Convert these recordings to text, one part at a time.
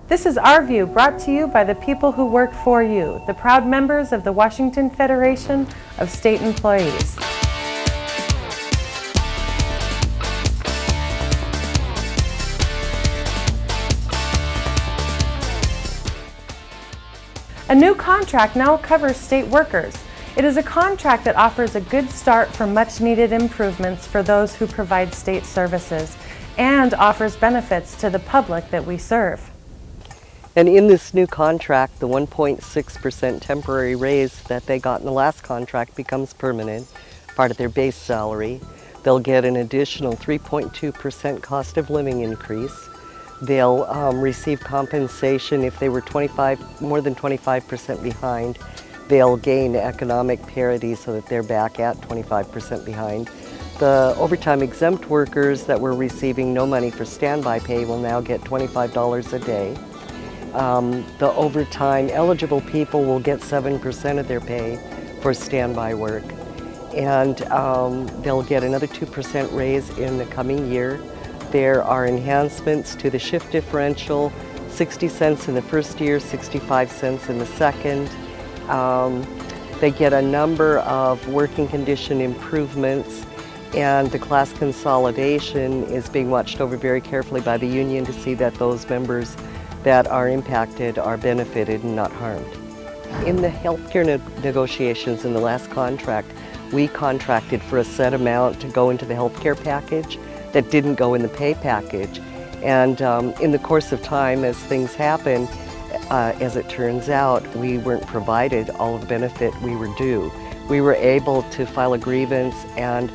This is Our View, brought to you by the people who work for you, the proud members of the Washington Federation of State Employees. A new contract now covers state workers. It is a contract that offers a good start for much-needed improvements for those who provide state services and offers benefits to the public that we serve. And in this new contract, the 1.6% temporary raise that they got in the last contract becomes permanent, part of their base salary. They'll get an additional 3.2% cost of living increase. They'll receive compensation if they were more than 25% behind. They'll gain economic parity so that they're back at 25% behind. The overtime exempt workers that were receiving no money for standby pay will now get $25 a day. The overtime eligible people will get 7% of their pay for standby work. And they'll get another 2% raise in the coming year. There are enhancements to the shift differential, 60 cents in the first year, 65 cents in the second. They get a number of working condition improvements, and the class consolidation is being watched over very carefully by the union to see that those members that are impacted are benefited and not harmed. In the healthcare negotiations in the last contract, we contracted for a set amount to go into the healthcare package that didn't go in the pay package. And in the course of time, as things happen, as it turns out, we weren't provided all of the benefit we were due. We were able to file a grievance and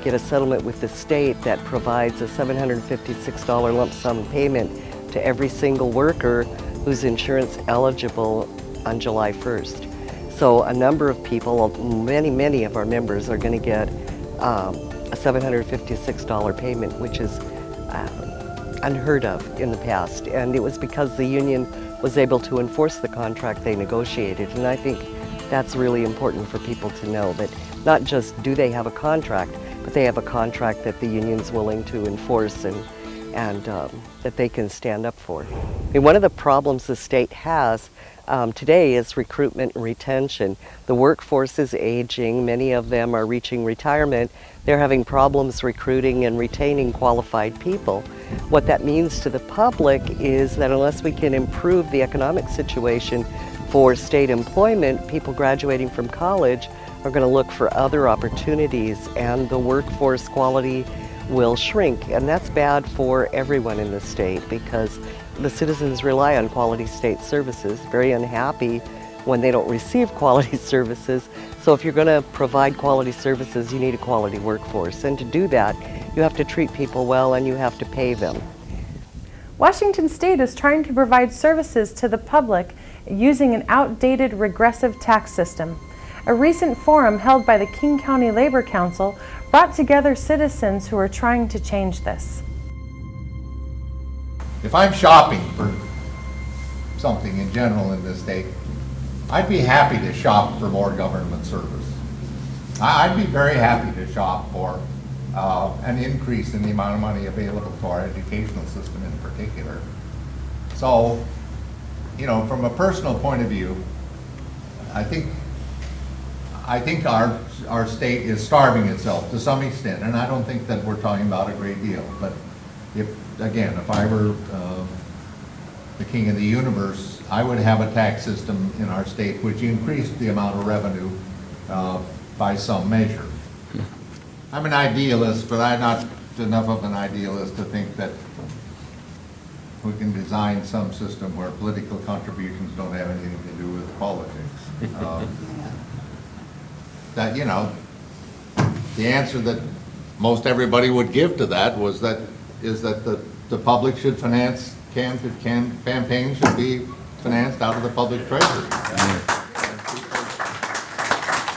get a settlement with the state that provides a $756 lump sum payment to every single worker who's insurance eligible on July 1st. So a number of people, many of our members are going to get a $756 payment, which is unheard of in the past. And it was because the union was able to enforce the contract they negotiated. And I think that's really important for people to know, that not just do they have a contract, but they have a contract that the union's willing to enforce and that they can stand up for. And one of the problems the state has today is recruitment and retention. The workforce is aging. Many of them are reaching retirement. They're having problems recruiting and retaining qualified people. What that means to the public is that unless we can improve the economic situation for state employment, people graduating from college are going to look for other opportunities, and the workforce quality will shrink. And that's bad for everyone in the state because the citizens rely on quality state services, very unhappy when they don't receive quality services. So if you're going to provide quality services, you need a quality workforce. And to do that, you have to treat people well and you have to pay them. Washington State is trying to provide services to the public using an outdated regressive tax system. A recent forum held by the King County Labor Council brought together citizens who are trying to change this. If I'm shopping for something in general in this state, I'd be happy to shop for more government service. I'd be very happy to shop for an increase in the amount of money available to our educational system in particular. So, you know, from a personal point of view, I think our state is starving itself to some extent, and I don't think that we're talking about a great deal. But if I were the king of the universe, I would have a tax system in our state which increased the amount of revenue by some measure. I'm an idealist, but I'm not enough of an idealist to think that we can design some system where political contributions don't have anything to do with politics. That, you know, the answer that most everybody would give to that is that the public should finance campaigns should be financed out of the public treasury.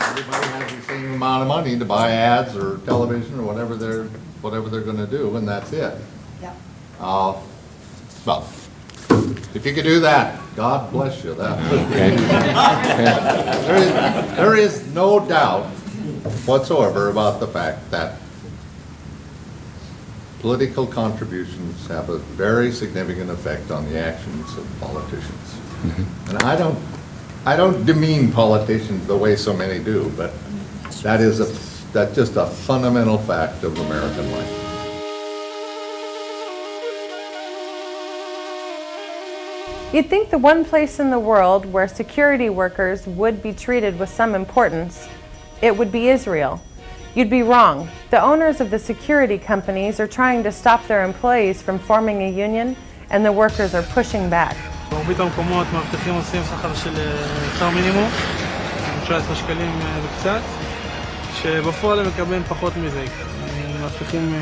Everybody has the same amount of money to buy ads or television or whatever they're going to do, and that's it. Yeah. Well, if you could do that, God bless you. There is no doubt whatsoever about the fact that political contributions have a very significant effect on the actions of politicians. And I don't demean politicians the way so many do, but that's just a fundamental fact of American life. You'd think the one place in the world where security workers would be treated with some importance, it would be Israel. You'd be wrong. The owners of the security companies are trying to stop their employees from forming a union, and the workers are pushing back. ברובית המקומות מאבטחים עושים שכר של שכר מינימום, 19 שקלים וקצת, שבפועל הם מקבלים פחות מזה. מאבטחים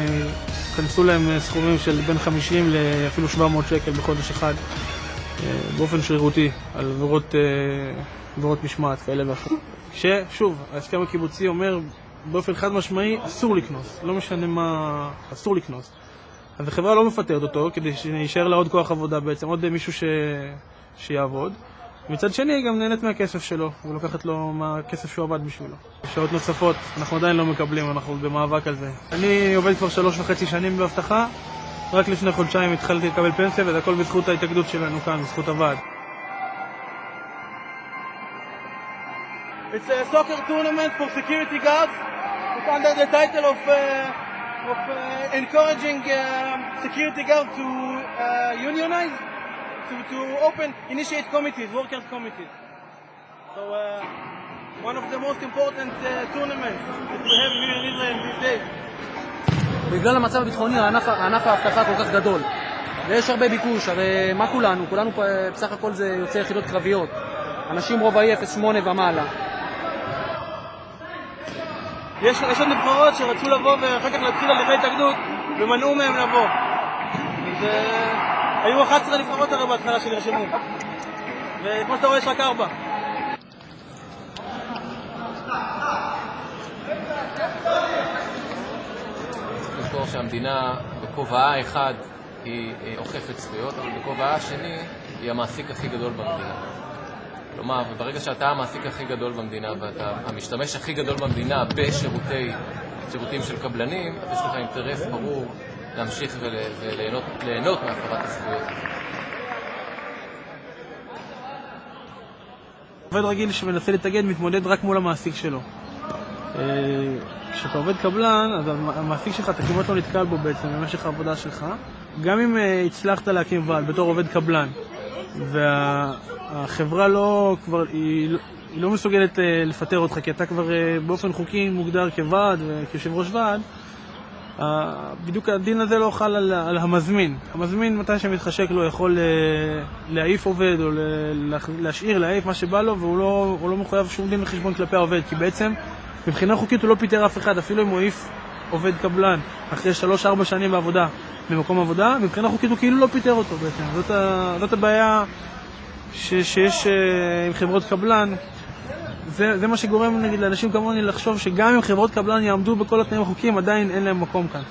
כנסו להם סכומים של בין 50 לאפילו 700 שקל בחודש אחד, באופן שרירותי, על עבירות משמעת כאלה ואחרות. ששוב, ההסכם הקיבוצי אומר באופן חד משמעי, אסור לקנוס, לא משנה מה, אסור לקנוס. אז החברה לא מפטרת אותו כדי שישאר לה עוד כוח עבודה בעצם, עוד מישהו שיעבוד. מצד שני היא גם נהנית מהכסף שלו, ולוקחת לו מהכסף שהוא עבד בשבילו. שעות נוספות אנחנו עדיין לא מקבלים, אנחנו במאבק על זה. אני עובד כבר 3.5 שנים בהבטחה, רק לפני חודשיים התחלתי לקבל פנסיה, וזה הכל בזכות ההתאגדות שלנו כאן, בזכות הוועד. It's a soccer tournament for security guards. It's under the title of encouraging security guards to unionize, to initiate committees, workers committees. So one of the most important tournaments that we have here in Israel these days. בגלל המצב הביטחוני, הענף ההבטחה כל כך גדול. ויש הרבה ביקוש, הרי מה כולנו? כולנו בסך הכל זה יוצא יחידות קרביות. אנשים רובעי 08 ומעלה. יש עוד נבחרות שרצו לבוא ואחר כך להתחיל הליכי התאגדות ומנעו מהם לבוא. היו 11 נבחרות הרי בהתחלה שנרשמו. וכמו שאתה רואה יש רק 4. לזכור שהמדינה בכובעה אחד היא אוכפת זכויות, אבל בכובעה השני היא המעסיק הכי גדול במדינה. כלומר, וברגע שאתה המעסיק הכי גדול במדינה ואתה המשתמש הכי גדול במדינה בשירותים של קבלנים, אז יש לך אינטרס ברור להמשיך וליהנות מהפרת הזכויות. עובד רגיל שמנסה להתאגד מתמודד רק מול המעסיק שלו. כשאתה עובד קבלן, אז המעסיק שלך, אתה כמעט לא נתקל בו בעצם במשך העבודה שלך. גם אם הצלחת להקים ועד בתור עובד קבלן, והחברה היא לא מסוגלת לפטר אותך, כי אתה כבר באופן חוקי מוגדר כוועד וכיושב ראש ועד, בדיוק הדין הזה לא חל על המזמין. המזמין מתי שמתחשק לו יכול להעיף עובד או להשאיר, להעיף מה שבא לו, והוא לא מחויב שום דין לחשבון כלפי העובד, כי בעצם מבחינה חוקית הוא לא פיטר אף אחד, אפילו אם הוא העיף עובד קבלן אחרי 3-4 שנים בעבודה במקום עבודה, מבחינה חוקית הוא כאילו לא פיטר אותו בעצם. זאת הבעיה שיש עם חברות קבלן. זה מה שגורם נגיד לאנשים כמוני לחשוב שגם אם חברות קבלן יעמדו בכל התנאים החוקיים, עדיין אין להם מקום כאן.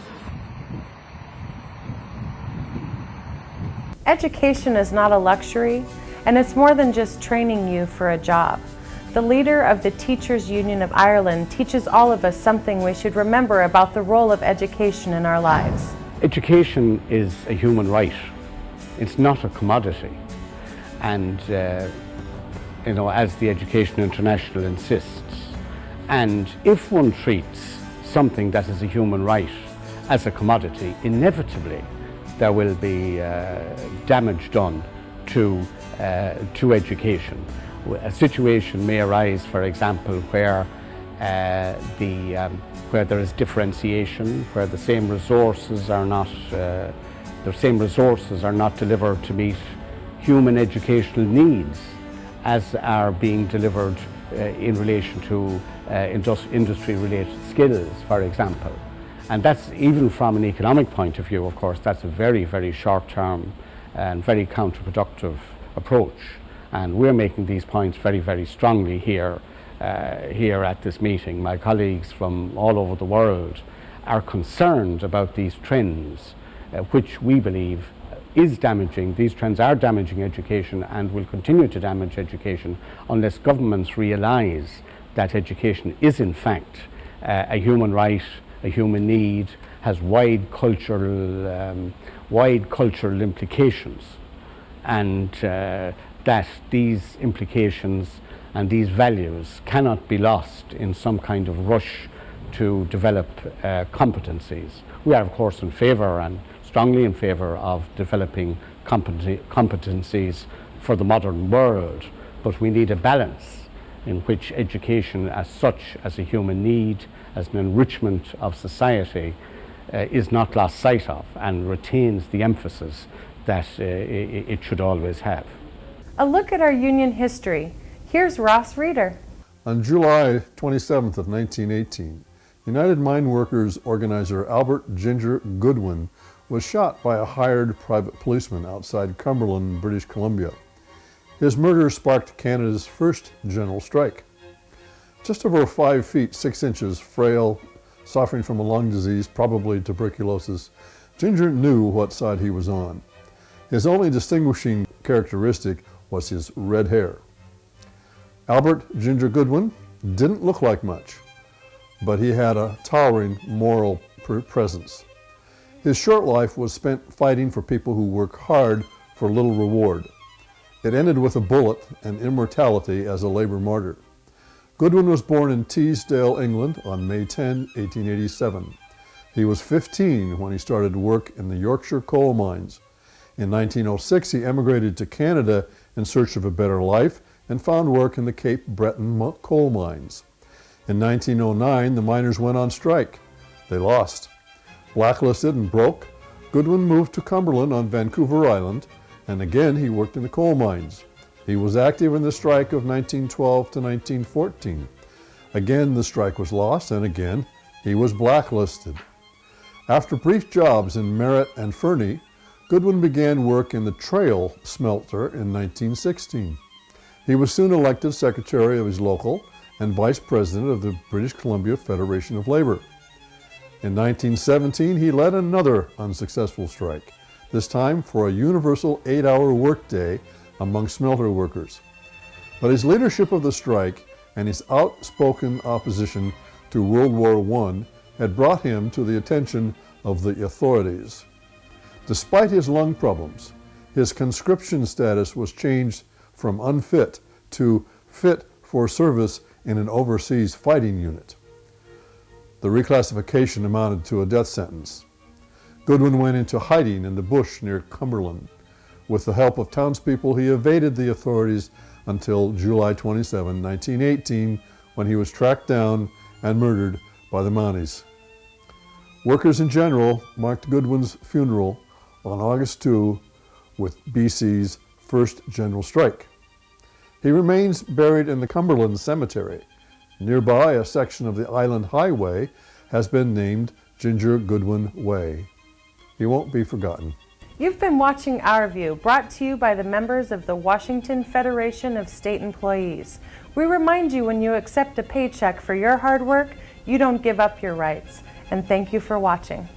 Education is not a luxury, and it's more than just training you for a job. The leader of the Teachers Union of Ireland teaches all of us something we should remember about the role of education in our lives. Education is a human right. It's not a commodity. And as the Education International insists. And if one treats something that is a human right as a commodity, inevitably there will be damage done to education. A situation may arise, for example, where there is differentiation, where the same resources are not delivered to meet human educational needs as are being delivered in relation to industry-related skills, for example. And that's, even from an economic point of view, of course, that's a very, very short-term and very counterproductive approach. And we're making these points very, very strongly here at this meeting. My colleagues from all over the world are concerned about these trends, which we believe is damaging. These trends are damaging education and will continue to damage education unless governments realise that education is in fact a human right, a human need, has wide cultural implications, and that these implications and these values cannot be lost in some kind of rush to develop competencies. We are, of course, in favour and strongly in favour of developing competencies for the modern world, but we need a balance in which education as such, as a human need, as an enrichment of society, is not lost sight of and retains the emphasis that it should always have. A look at our union history. Here's Ross Rieder. On July 27th of 1918, United Mine Workers organizer Albert Ginger Goodwin was shot by a hired private policeman outside Cumberland, British Columbia. His murder sparked Canada's first general strike. Just over 5 feet 6 inches, frail, suffering from a lung disease, probably tuberculosis, Ginger knew what side he was on. His only distinguishing characteristic was his red hair. Albert Ginger Goodwin didn't look like much, but he had a towering moral presence. His short life was spent fighting for people who work hard for little reward. It ended with a bullet and immortality as a labor martyr. Goodwin was born in Teesdale, England on May 10, 1887. He was 15 when he started work in the Yorkshire coal mines. In 1906, he emigrated to Canada in search of a better life and found work in the Cape Breton coal mines. In 1909, the miners went on strike. They lost. Blacklisted and broke, Goodwin moved to Cumberland on Vancouver Island, and again he worked in the coal mines. He was active in the strike of 1912 to 1914. Again the strike was lost, and again he was blacklisted. After brief jobs in Merritt and Fernie, Goodwin began work in the Trail smelter in 1916. He was soon elected secretary of his local and vice president of the British Columbia Federation of Labor. In 1917, he led another unsuccessful strike, this time for a universal 8-hour workday among smelter workers. But his leadership of the strike and his outspoken opposition to World War I had brought him to the attention of the authorities. Despite his lung problems, his conscription status was changed from unfit to fit for service in an overseas fighting unit. The reclassification amounted to a death sentence. Goodwin went into hiding in the bush near Cumberland. With the help of townspeople, he evaded the authorities until July 27, 1918, when he was tracked down and murdered by the Mounties. Workers in general marked Goodwin's funeral on August 2 with BC's first general strike. He remains buried in the Cumberland Cemetery. Nearby, a section of the Island Highway has been named Ginger Goodwin Way. He won't be forgotten. You've been watching Our View, brought to you by the members of the Washington Federation of State Employees. We remind you, when you accept a paycheck for your hard work, you don't give up your rights. And thank you for watching.